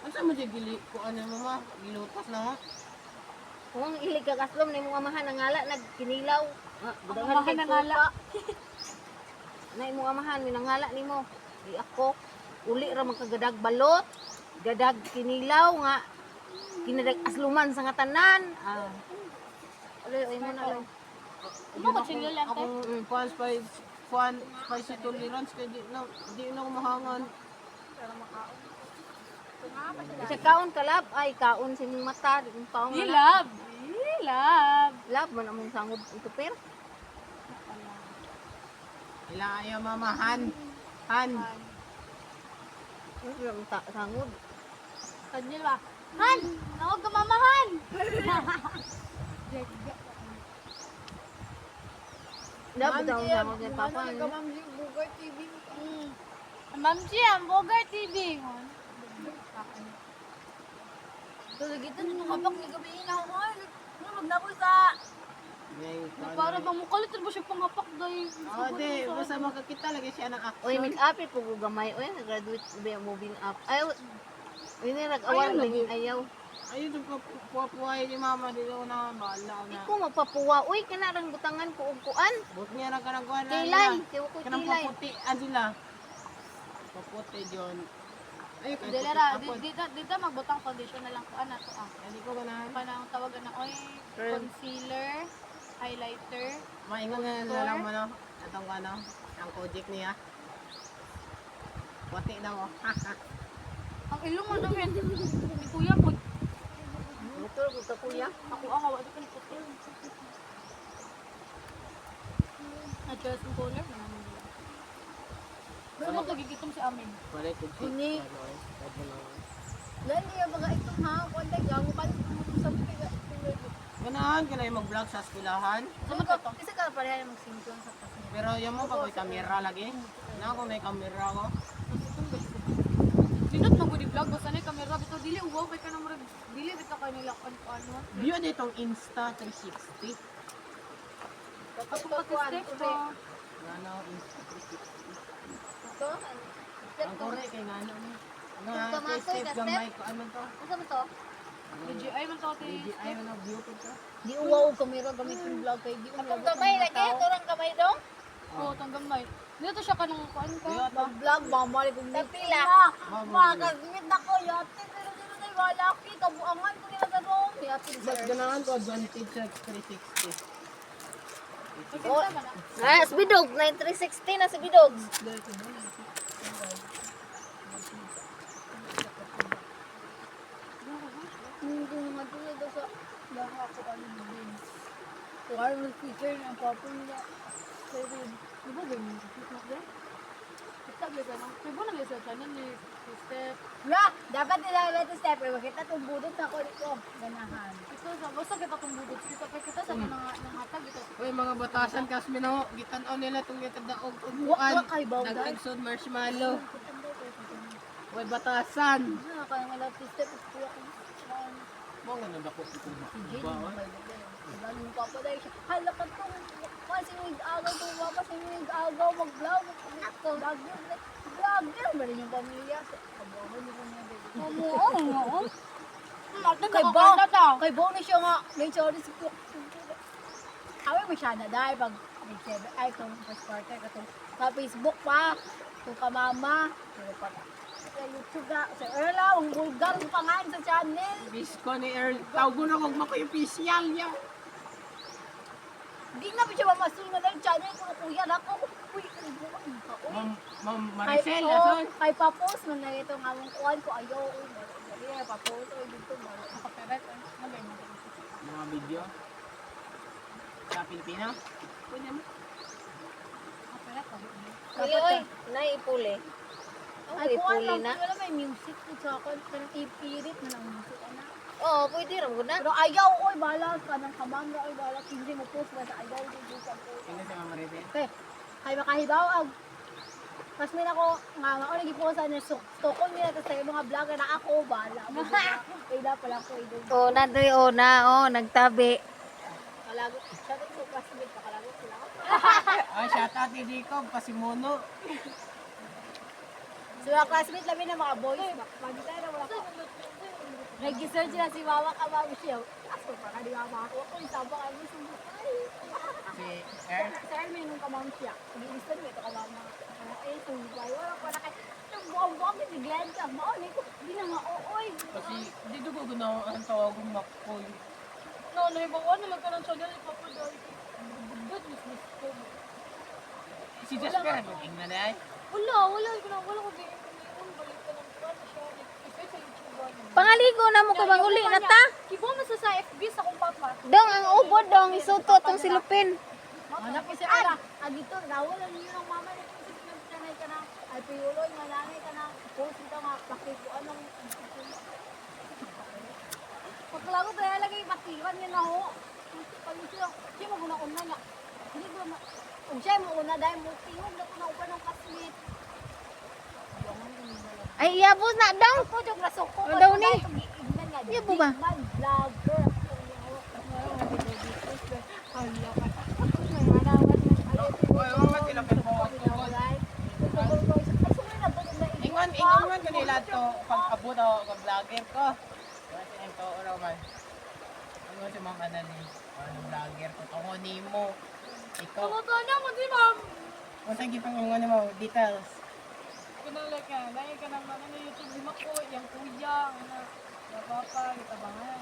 Ano sa mo gili ko ano mo ma? Gilutas na ha? Kung ilig ka kaslom ni mong amahan ang ngala nagkinilaw. Amahan ang ngala. Na imong amahan minangala nimo. Di ako uli ra magkagadag balot. Gadag kinilaw nga kinadag asluman sa nga tanan. Uloy mo na lang. Ano ko chilyo lang te? Akong spicy tolerance kaya di na ako mahangan. Isa kaon kalab ay kaon sa imong mata, imong kaon. Hilab. Hilab. Lab man among sangod ito per. Ilaya mamahan. Han. Ano lang sangod. Kanil ba? Han! Nawag ka mamahan! Dapat daw sangod ni papa. Bugay TV. Ma'am Chia, Bogar TV. So, lagi ito nung kapak ni gabi na ako. Magnapoy sa... Para bang mukalit ba siya pangapak dahil? Oh, di. Basta makakita lagi siya ng action. Oy, make up po ko gamay. Oy, graduate ba moving up. Ay, ini rag-awar lang ayaw. Ayun yung puwapuhay ni mama dito na bahala na. Iko mapapuwa. Uy, kanarang butangan ko og kuan. Buk niya na kanagwan na. Kilay, kiwa ko Kanang kilay. paputi sila. Paputi yun. Ay, kaya Dila, dito magbutang foundation na lang ko ana to ah. Hindi ko ganahan. Panang tawagan na oy, concealer, highlighter. Maingon na lang mo no. Atong ano, ang project niya. Puti na mo. Ang ilong mo naman. Ni kuya ko. Motor ko ta kuya. Ako ang hawa dito puti. Adjust yung color. Saan magkagigitom si Amin? Balik ko si. Ini. Lali yung mga itong ha. Kuwanda gago pa. Sa mga. Ganahan ka na yung mag-vlog sa eskwelahan. Saan ka to? Isa ka pareha yung mag-sington sa kasi. Pero yung mo pa ko'y kamera lagi. Na ako na yung kamera ko. Dinot mo di vlog basta na yung camera bito dili wow kay ka na murag dili bitaw kay nila ano. View ditong Insta 360. Ako pag-step ko. Ano, Insta 360. Ito? Ang kore kay nga ano. Nga, Kamasoy, step ka-step? gamay ko. Ano to? Asa mo to? DJI man to ti. DJI, ano, beauty to? Di uwaw kamera gamit yung vlog kay di Akong gamay lagi, turang gamay dong. Oo, tanggang may. Dito siya kanang kuan ka. Beauty. Mag-vlog, mamali kong Tapila. Makakagmit na ko, yatin. Pero dito tayo malaki, kabuangan ko nila sa room. Yatin, Mas sir. ganahan ko advantage sa 360. Oh, si Bidog, na 360 na si Bidog. Hindi naman tulad sa lahat ako ano din. Kung ano yung speaker ng papa nila. Pero, Di ba ganyan? Tabi ka nang. Di ba nang isa channel ni step. wala, dapat nila ito step. Makita itong budot na ko dito. Ganahan. Ito sa basta kita tumbudot kita pa kita sa nang hatag ito. Uy, mga batasan kasmi na gitan-on nila itong gitadaog Wa kay bawdan. Nag-egsod marshmallow. Uy, batasan. Ano kaya nga lahat step. Kuya ko. Mo nga nandako ito. Jane, lalo mo papaday siya. Hala ka itong. Kasi yung agaw itong papa. Kasi yung agaw mag-vlog. Vlog yun. Vlog yun. Ba rin yung pamilya. Kabuangan niyo kung niya. Oo. Natin Kay ka Bo. ta. Kay Bo na siya nga. May sorry si Cook. Away mo siya na dahil pag ay kung first quarter ka itong sa Facebook pa. Kung ka mama. Pero pa sa YouTube ka. Sa Erla. Ang vulgar ang pangalan sa channel. Bisko ni Earl. Tawgo na kong mako official niya. Di na ba siya mamasul nga dahil channel ko na kuya na ako. Uy, kalibuan ka. Uy. Ma'am Maricel, oo, ason? kay papos man na ito nga mong kuhan ko ayaw. Uy, dali na papos. Uy, dito mo. Nakaperet. Magay mo. Mga video. Sa Pilipino. Kunya mo. Nakaperet. Uy, uy, naipuli. Ay, kuhan Ipuli lang. na. Wala may music ko sa akin. Pero ipirit na lang music. Ano? Oo, pwede rin ko na. Pero ayaw, oy, bahala ka ng kamanga, oy, bahala, hindi mo post ba sa ayaw, hindi sa post. Sino si Ma'am Maricel? Okay, kaya makahibaw, mas may nako, nga ako, nag-post na stokon nila, tapos tayo mga vlogger na ako, bahala. Kaya pala ko, Oo, nadoy, nagtabi. kalagot, siya ito sa classmate, kalagot sila. Ay, shout out ni Jacob, Pasimuno. So, mga classmate labi ng mga boys, magkita na wala ko. Nag-search sila si Mama Kamami siya. Aso pa ka di Mama ako. Ako yung sabang ay gusto mo. Si Er. Sir, may nung Kamami siya. Pag-ilistan mo ito Kamama. Eh, sumbay. Wala pa na kayo. Yung buong-buong ni Glenn ka. Maon, di na ma-ooy. Kasi dito ko ginawa ang tawagong Makoy. No, naibawan naman ka ng channel, ipapaday. Good business ko. Si Jasper, naging na ay. Wala ko din. Balik ka ng plano siya. Isa sa YouTube ba? Pangaligo na mo ko bang uli na ta? Kibo na sa FB sa kong papa. Dong, ang ubod dong, isuto tong silupin. Ano po siya ala? Dito, nawalan niyo ng mama na po sa pinagtanay ka na. Ay, piyuloy, mananay ka na. Post ito nga, pakikuan ng... Pagkalago tayo lagay, patiwan niya na ho. Pagkalago siya, siya maguna-una nga. Hindi ba ma... Kung siya maguna dahil mo, tiyog na po na upa ng kasmit. Ay, iyabos na dong. Ako, yung nasoko ko. Ano daw ni? Ignan nga. Iya po ba? Man, vlogger. Wala man sila pinapawag-tugod. Ingon man kanila to, pag-abot ako vlogger ko. Kasi ang tao raw man. Ano si mga kanan ni vlogger ko, tungo ni mo. Ikaw, Totoo niya mo, di ba? kung saan gipang ingon mo, details. Kunala ka, lagi ka ng mga YouTube, di mako, yung kuya, yung papa, yung tabangan.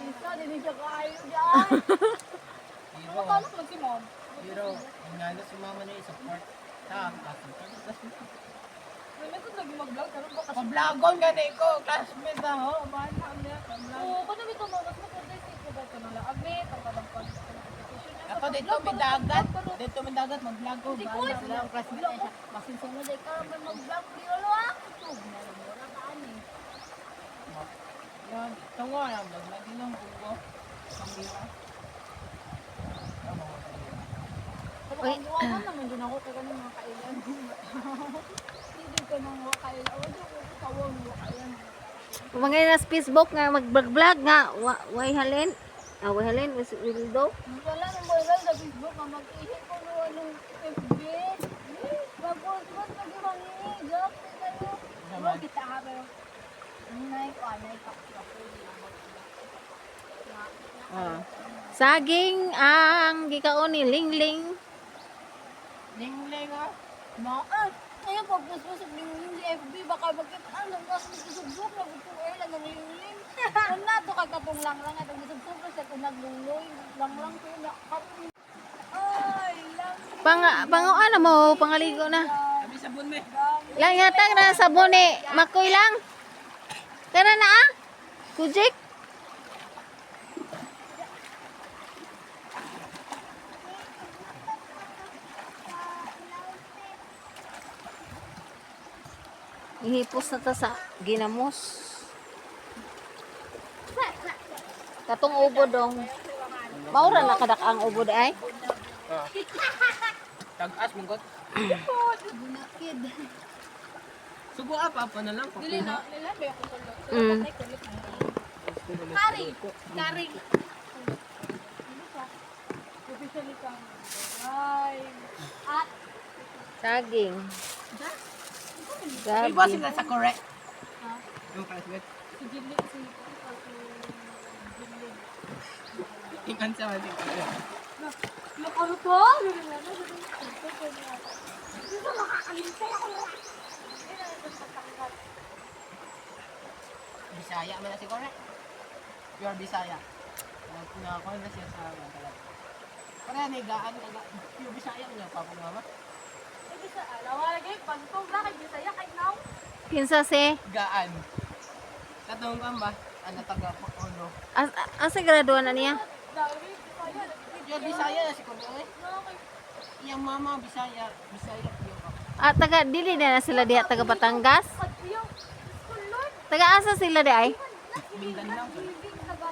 Isa, hindi siya kaayo dyan. Hero, Ano mo si mom? hero. Ang nga si mama na i-support. Ta, Nagkot lagi mag-vlog, pero baka pablagon ka na ko, classmate na ho. bahan na niya. Oo, paano ito mo? Mas mapunta ko ba ito nala? Agmit, ang kalangkad. Ako dito may dagat. Dito may dagat, mag-vlog ko. Hindi ko, Bahala sila ang classmate na siya. Masinsunod ay ka naman mag-vlog. Di wala ah. Tug, nalamura ka ani. Yan, tungo na, vlog lagi lang ugo. Pambira. Kapag ang gawa naman din ako taga ng mga kailan. Hindi ka nang mga kailan. Wala ko tawag mga kailan. Mga nas Facebook nga mag-vlog nga, way halin. Way halin, will do. Wala nang mga sa Facebook na mag-ihip ko naman ng FB. Mag-post-post na di mangingigap. Kayo. Kita ka pero. Anay ko. Saging ang gikaon ni Lingling. Ling-ling ah. Maan. Ayun, pag-post-post sa FB, baka ano, mas susubsub na gusto lang ng ling-ling. Kung nato kagkatong lang-lang at ang susubsub sa kung nagluloy, lang-lang ko na. Ay, lang. Ano mo, pangaligo na. Sabi sabon me. Lang yata na sabon ni Makoy lang. Kana na ah? Kujik. Ihipos na ta sa ginamos. Katong ubod dong. Maura na kadak ang ubod ay. Tag-as monggot. Bunakid. Sugo apa na lang Dili pakuha. na, nila ba ako sa loob? Mm. Kari. Officially ka. Ay. At, Saging. Di ba Gabi. sila sa correct? Yung classmate. Si Gilly, si Gilly. Ikan sa mga dito. Ano to? Bisaya man na si correct. Pure Bisaya. Nakakuha na siya sa mga talag. Kaya nigaan taga yung Bisaya niya pa mama. Eh, bisa, alawa lagi, pagtong na kay Bisaya, kay now. Kinsa si? Gaan. Katong kan ba? Ano taga Pakulo. Asa graduan na niya? Dami, Bisaya, lagi. Yung Bisaya na si Kuno eh. Yung mama Bisaya, Bisaya yung ako. Taga dili na sila diha taga Batangas. Taga asa sila di ay? Mindanao.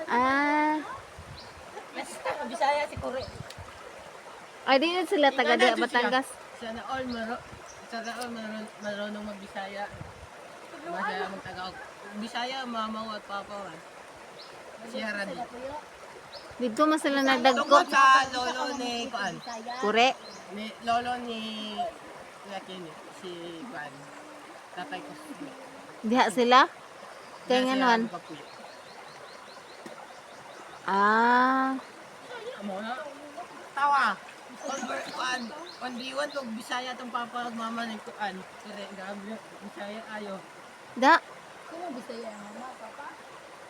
Ah, Basta Bisaya si Kore. ay di na sila taga diha Batangas. Sana all marunong magbisaya. Masaya magtagalog. Bisaya mama at papa. Siya radi. Dito man sila nagdagko. Tungkol sa lolo ni Kuan. Kure. Ni lolo ni Lakin si Kuan. Tatay ko. Diha sila. Kaya nga naman. Ah, Amo na. Tawa. Kuan. On D1 kog Bisaya tong papa ug mama ni Kuan. Kire gabi Bisaya ayo. da. Sino Bisaya ang mama, papa?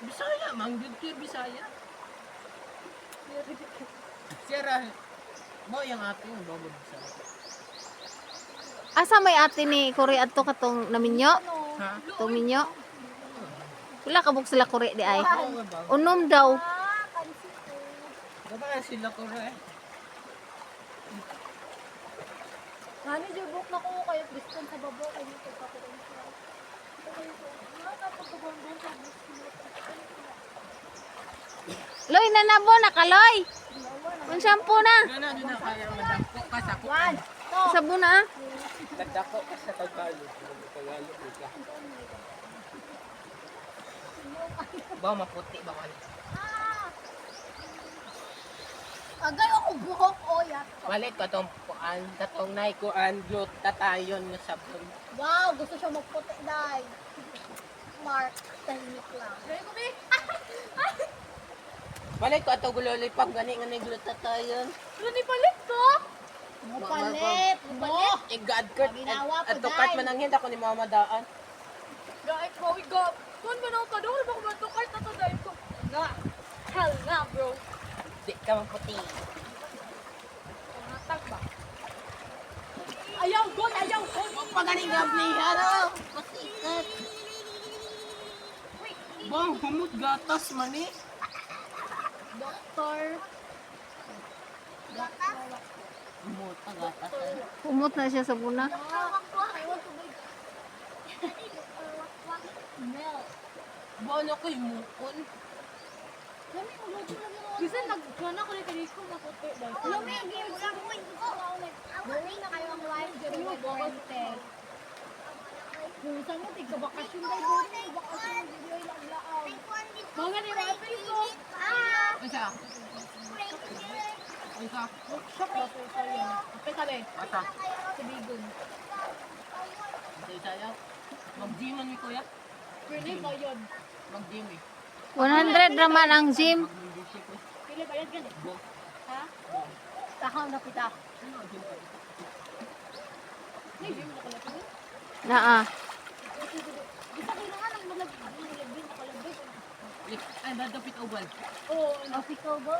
Bisaya mang gud kay Bisaya. Sira. Mo yung ate mo bago Bisaya. Asa may ate ni Kure adto katong naminyo? Ha? Tuminyo. Wala ka buk sila Kure di ay. Oo ba? Unom daw. Dapat nga sila ko eh. Ngani, jubok na ko kayo Kristen sa babo, kayo ito pa ko rin siya. Loy na nabo nakaloy. Un shampoo na. Gana din na kaya madako ka sa kuan. Sabon na. Nagdako ka sa Tagalog. Tagalog ka. Ba maputi ba ka? Agay ako buhok o yak. Walit ka tong kuan, katong nay kuan glut tatayon nga sabon. Wow, gusto siya magputi, day. Mark, tahimik lang. Walit ko ato gulolipag gani nga ni glut tatayon. Ano palit ko? Mupalit, mupalit. Igad kat Ginawa ko, ato kat day. mananghin ako ni mama daan. Guys, mawi ka. Kuan ba na ako kadol? Baka matukar na to dahil ko. Na. Hell na, bro. Di ka maputi. Matag ba? Ayaw, gol! Ayaw, gol! Pagaling gabli ano? Patikat. Bang humot gatas man eh. Doktor. Humot gatas. Umot na siya sa buna. I want to buy milk. Bono ko himukon. Lami, magluto lang yun. Kasi nagkana ko rin kaniko maputi dahil. Lami, games lang ko. Galing na kayo ang live during my birthday. Kung saan mo, tigka-bakasyon tayo doon. Bakasyon, video ilang laang. Mga ni Rafi ko. Isa. Isa. Shock ba sa'yo sa'yo? Apa sabi? Asa. Sa Bigon. Isa ya. Mag-gym man ni kuya. Pwede ba yun? Mag-gym eh. 100 raman ang gym. Mag-gym eh. Pili ba yan ganit? Bo. Ha? Takaw na pita. May gym na pala pala. Naa. Bisa ko na nga nang malagbin, nakalagbin. Ay, dadapit uban. Oo, Napical ba?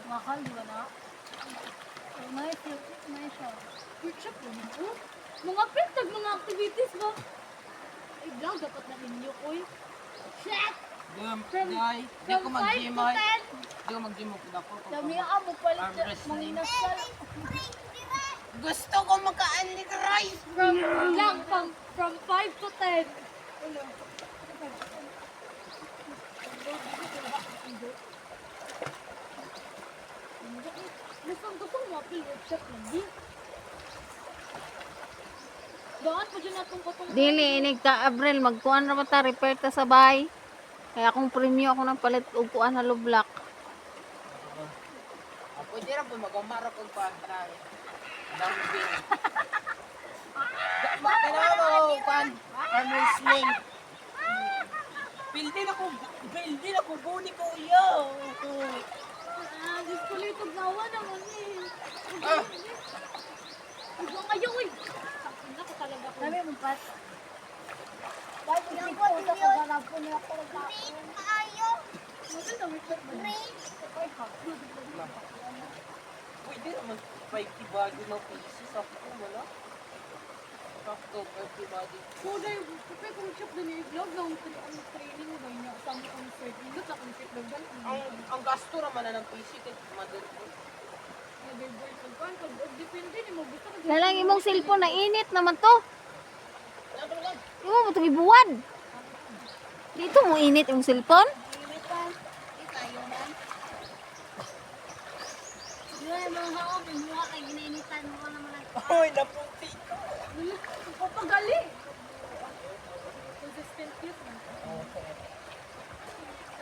Mahal, di ba na? Nice, nice siya. workshop yun. Oh, mga pintag, mga activities ba? Ay, vlog, dapat na ninyo, oy. Shit! Day, di ko mag-gym ay. Di ko mag-gym ako. Dami ang mo palit Arm siya. wrestling. Manginasal. Gusto ko maka-anli rice. From 5 to 10. Ano? Gusto mo apil workshop lagi. Doon pa dyan natong katong Dili inig ka Abril magkuan ra ta repair ta sa bahay. Kaya akong premium ako nang palit og kuan na lublak. Pwede ra po mag-amarap og pa-try. Dami din. Bakit mo pan? Arm wrestling. Building ako buni ko yo. Diyos ko lang itong gawa naman eh. Ah, Huwag kayo eh. Sakin na ko talaga ko. Dami mo pat. Dahil ko dito sa kagarap ko niya ako nagkakaroon. Maganda, wait lang ba? Hindi naman 50 body ng pieces. Sakto, wala. Sakto, 50 body. So, dahil, kapag kung shop din yung vlog, ang training mo ba niya, kasama kang 30 minutes, akong fit na gan. Ang gasto naman na ng PC kay madod ko. Depende ni mo, gusto ko. Lalang imong cellphone na init naman to. Imo mo itong ibuwan. Dito mo init yung cellphone. Yun, mga haog, yung mukha kay ginainitan mo naman ang Oy, naputi ka. Papagali. Consistent yun. Okay.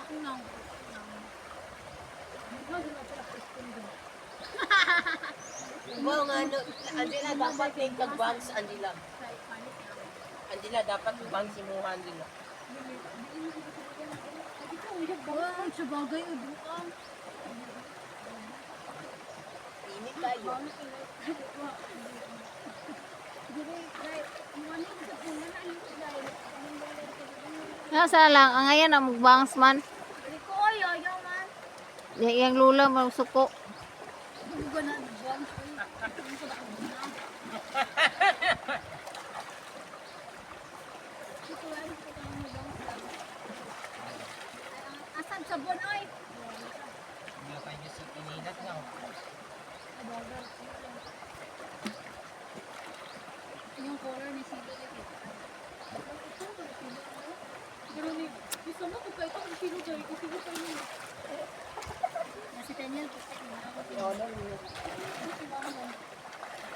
ako na. Wow nga no, Angela dapat may kag-bangs Angela. Angela dapat bangs imuha Angela. Wow, sa bagay o buang. Init tayo. Nasa lang, ang ngayon ang mukbangs man. Hindi ko, ayaw man. Yang lula mo suko. Hindi ko na buang. Asam sabon, oy. Hindi ka kayo si Pininat nga. Yung color ni Silo lagi. Pero ni, gusto mo kung kahit ako sino dahil kasi gusto mo. Si Daniel, gusto ko na ako.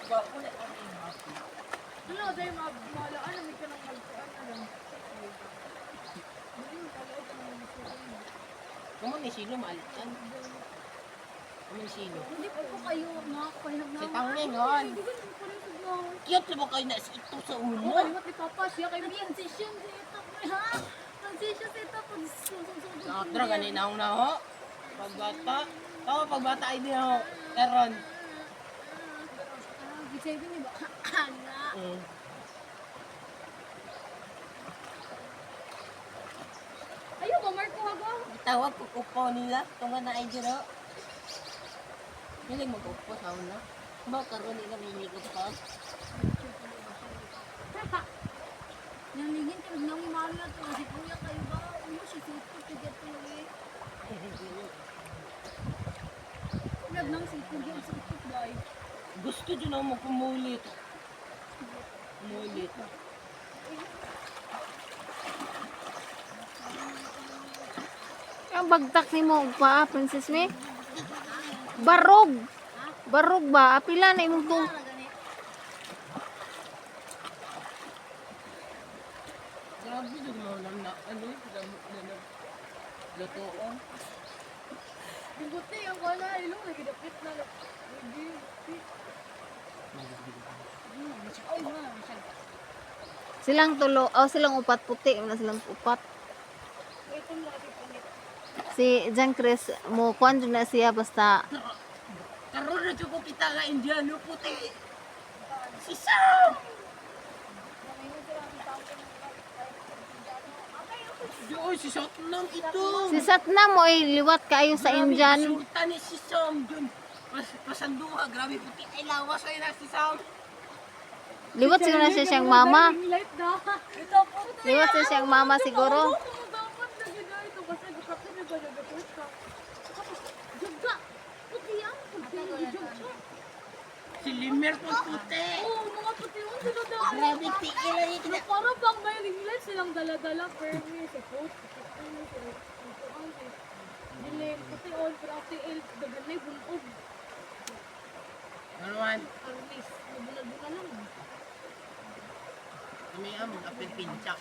Gwapo na ang imas. Ano, dahil malaan namin ka ng magkaan. Alam. Kumo ni Silo maalitan. Kumo ni Silo. Hindi po po kayo makakapahirap na. Si Tangingon. Hindi ko naman pala sa mga. Cute ba kayo na ito sa Oh, ulo? kalimot ni Papa, siya kay Transition sa ito po, ha? Transition sa ito po. Nakatra ganina ako na ho. Pagbata. Tama pagbata ay din ako. Teron. Bisabi niyo ba? Ana. Ayaw ba, Marco Hago? Tawag ko upo nila. Tunga na ay dito. Hindi mag-upo sa una. Ba karon nila may ko pa. Nalingin ka nang mahal na to. Kasi kuya kayo ba? Uyo, si Sito, tigat to eh. Nag nang Sito, yung Sito, boy. Gusto din ako magkumulit. Kumulit. Ang bagtak ni mo pa, Princess Me. Barog. Barog ba? Apila na imong to. Grabe din mo lang na ano, lutoon. Yung buti, yung wala, ilong, nagidapit na. Silang tulo, silang upat puti, na silang upat. Ito lang kasi punit. Si Jan Chris mo kuan dyan na siya basta Karoon na ko kita nga Indiano puti. Si Sam! Diyoy, si Satnam ito. si Satnam mo ay liwat kaayo sa Indian. Sultan ni si Sam dun. Pasanduha, grabe puti. Ay lawas ay na si Sam. Liwat siguro na siya siyang mama. Light na. Ito po. Liwat siya siyang mama siguro. Dapat na gina ito kasi kapit na ba nag-apos ka? Jugga! Puti yan! Puti yan! Jugga! Si Limer po puti. Oo, mga puti yung sinadaan. Grabe, tigil na ito. Parang bang may ringlet silang dala-dala. Permi, si Coach, si Kuya, si Dilim, puti on, pero ate El, daganay, bunog. Ano man? Armis, nabunal-bunal lang. Kami ang apil pinchak.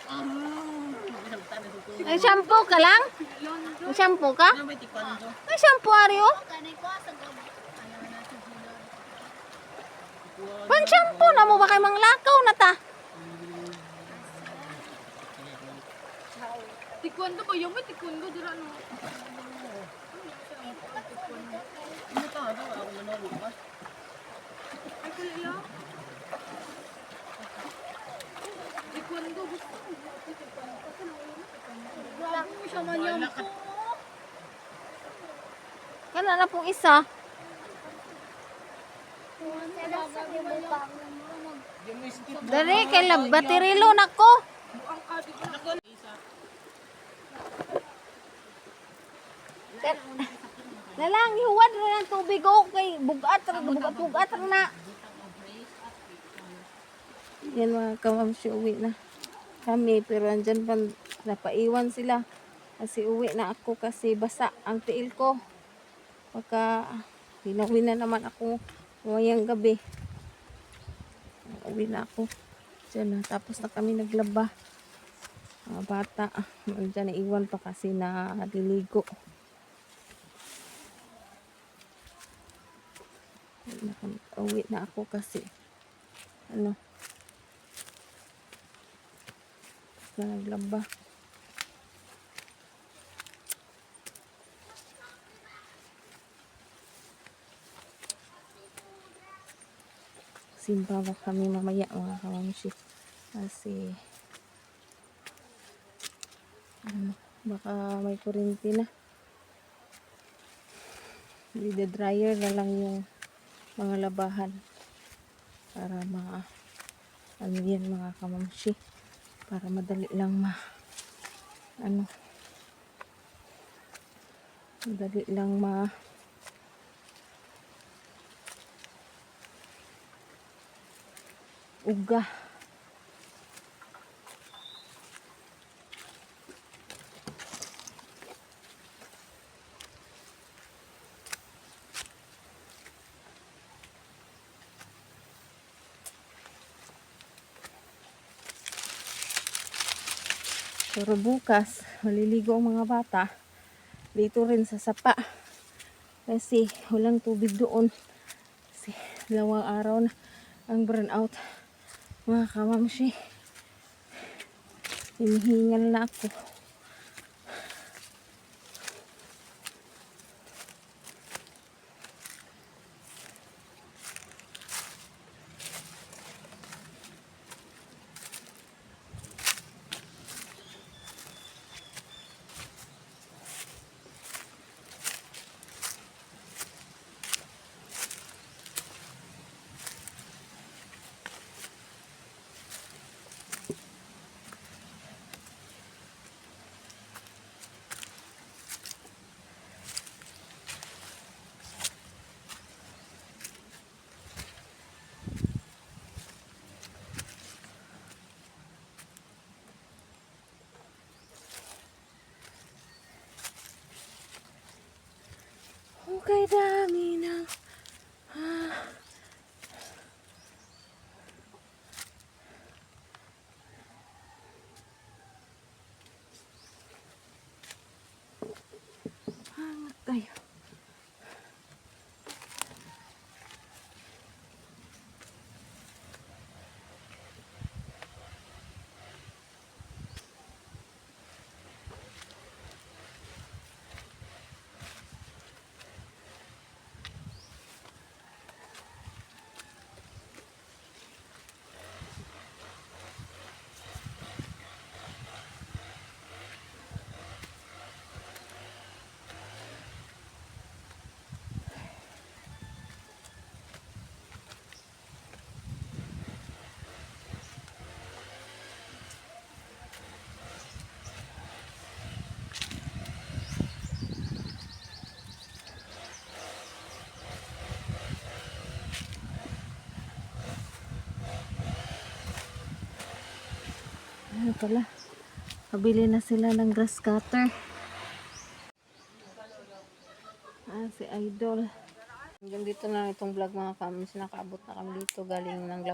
Ay shampoo ka lang? Londo. Ang shampoo ka? Ano ba tikando? Ay shampoo Aryo? Kanay ko, sa gabi. Ayaw na si Gilon. Pan shampoo na mo ba kay manglakaw na ta? Taekwondo ba? Yung may taekwondo dira no? Ano ka? Ano ako nanonood ba? Ay, kulila. Taekwondo, gusto ko. Taekwondo. Kasi nawala na taekwondo. Grabe mo siya man yan po. Kana na pong isa. Yung may skip Dali, kay batirilo na ko. Nalang, ihuwad rin ang tubig o kay bugat na. Yan mga kamamsi, uwi na kami. Pero andyan pa, napaiwan sila. Kasi uwi na ako kasi basa ang tiil ko. Pagka hinawin na naman ako ngayong gabi. Uwi na ako. Diyan na. Tapos na kami naglaba. Mga bata. Andyan na iwan pa kasi na liligo. Uwi na ako kasi ano na naglaba. Simba ba kami mamaya mga kamamsi kasi baka may kuryente na. Dryer na lang yung mga labahan para ano yan mga kamamsi, para madali lang madali lang uga. Pero bukas, maliligo ang mga bata dito rin sa sapa. Kasi walang tubig doon. Kasi 2 araw na ang burnout. Mga kamamsi, hinihingal na ako. Okay, dami ng hangat kayo. Ano pala? Pabili na sila ng grass cutter. Si Idol. Hanggang dito na itong vlog mga kams. Nakaabot na kami dito galing ng